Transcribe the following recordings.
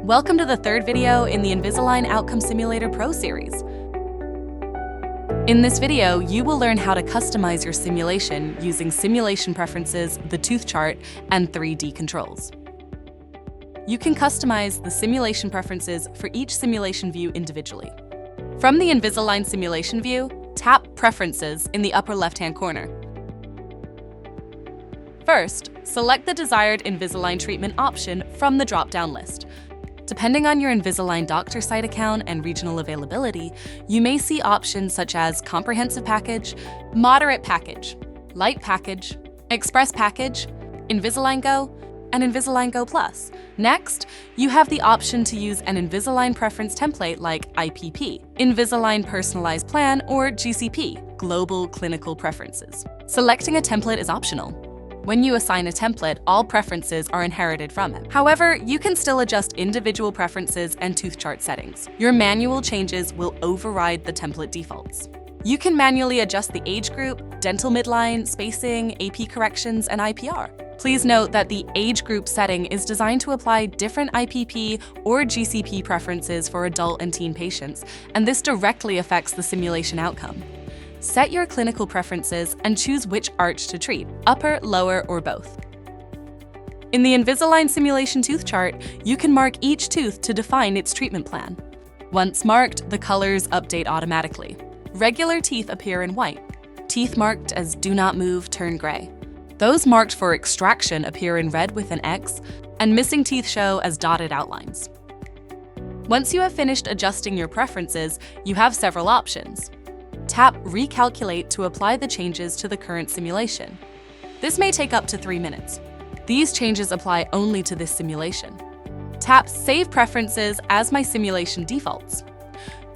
Welcome to the third video in the Invisalign Outcome Simulator Pro series. In this video, you will learn how to customize your simulation using simulation preferences, the tooth chart, and 3D controls. You can customize the simulation preferences for each simulation view individually. From the Invisalign simulation view, tap Preferences in the upper left-hand corner. First, select the desired Invisalign treatment option from the drop-down list. Depending on your Invisalign doctor site account and regional availability, you may see options such as Comprehensive Package, Moderate Package, Light Package, Express Package, Invisalign Go, and Invisalign Go Plus. Next, you have the option to use an Invisalign preference template like IPP, Invisalign Personalized Plan, or GCP, Global Clinical Preferences. Selecting a template is optional. When you assign a template, all preferences are inherited from it. However, you can still adjust individual preferences and tooth chart settings. Your manual changes will override the template defaults. You can manually adjust the age group, dental midline, spacing, AP corrections, and IPR. Please note that the age group setting is designed to apply different IPP or GCP preferences for adult and teen patients, and this directly affects the simulation outcome. Set your clinical preferences and choose which arch to treat, upper, lower, or both. In the Invisalign simulation tooth chart, you can mark each tooth to define its treatment plan. Once marked, the colors update automatically. Regular teeth appear in white. Teeth marked as do not move turn gray. Those marked for extraction appear in red with an X, and missing teeth show as dotted outlines. Once you have finished adjusting your preferences, you have several options. Tap Recalculate to apply the changes to the current simulation. This may take up to 3 minutes. These changes apply only to this simulation. Tap Save Preferences as my simulation defaults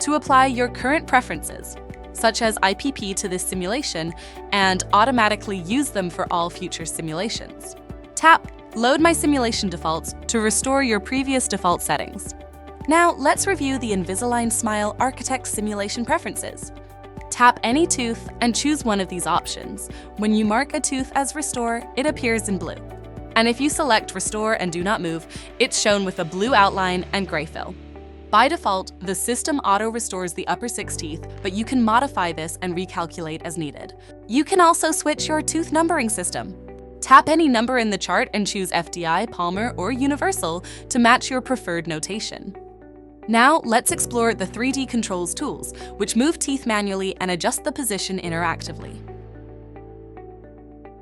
to apply your current preferences, such as IPP, to this simulation and automatically use them for all future simulations. Tap Load My Simulation Defaults to restore your previous default settings. Now let's review the Invisalign Smile Architect simulation preferences. Tap any tooth and choose one of these options. When you mark a tooth as Restore, it appears in blue. And if you select Restore and Do Not Move, it's shown with a blue outline and gray fill. By default, the system auto-restores the upper 6 teeth, but you can modify this and recalculate as needed. You can also switch your tooth numbering system. Tap any number in the chart and choose FDI, Palmer, or Universal to match your preferred notation. Now, let's explore the 3D controls tools, which move teeth manually and adjust the position interactively.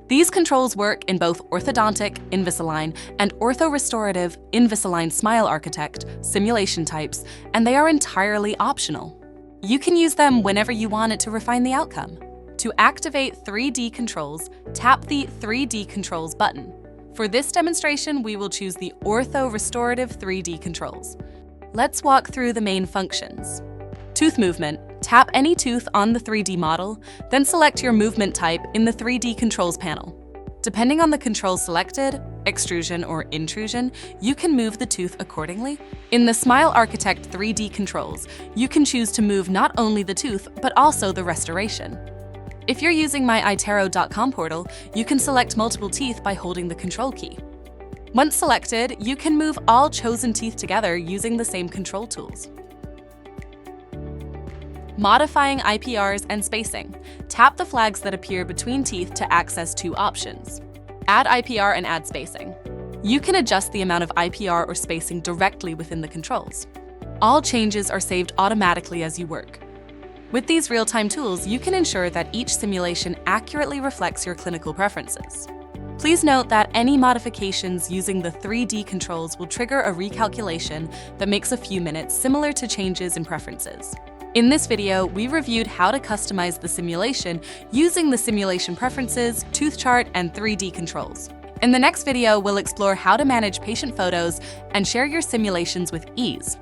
These controls work in both orthodontic Invisalign and ortho-restorative Invisalign Smile Architect simulation types, and they are entirely optional. You can use them whenever you want it to refine the outcome. To activate 3D controls, tap the 3D controls button. For this demonstration, we will choose the ortho-restorative 3D controls. Let's walk through the main functions. Tooth movement. Tap any tooth on the 3D model, then select your movement type in the 3D controls panel. Depending on the control selected, extrusion or intrusion, you can move the tooth accordingly. In the Smile Architect 3D controls, you can choose to move not only the tooth, but also the restoration. If you're using my itero.com portal, you can select multiple teeth by holding the control key. Once selected, you can move all chosen teeth together using the same control tools. Modifying IPRs and spacing. Tap the flags that appear between teeth to access 2 options. Add IPR and add spacing. You can adjust the amount of IPR or spacing directly within the controls. All changes are saved automatically as you work. With these real-time tools, you can ensure that each simulation accurately reflects your clinical preferences. Please note that any modifications using the 3D controls will trigger a recalculation that makes a few minutes, similar to changes in preferences. In this video, we reviewed how to customize the simulation using the simulation preferences, tooth chart, and 3D controls. In the next video, we'll explore how to manage patient photos and share your simulations with ease.